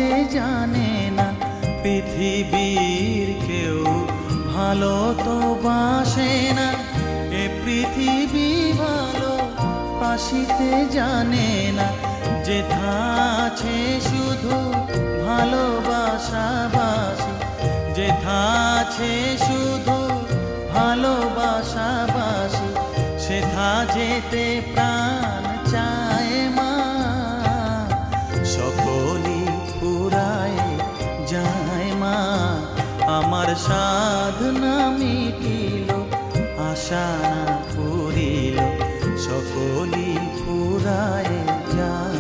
বাসিতে জানে না, পৃথিবীর কেউ ভালো তো বাসে না। এ পৃথিবী ভালো বাসিতে জানে না, যেথা আছে শুধু ভালোবাসাবাসি, যেথা আছে শুধু ভালোবাসাবাসি, সেথা যেতে প্রাণ চায় মা। সকলই ফুরায় যায় মা, আমার সাধনা মিটিল, আশা না পুরিল, সকলই ফুরায় যায়।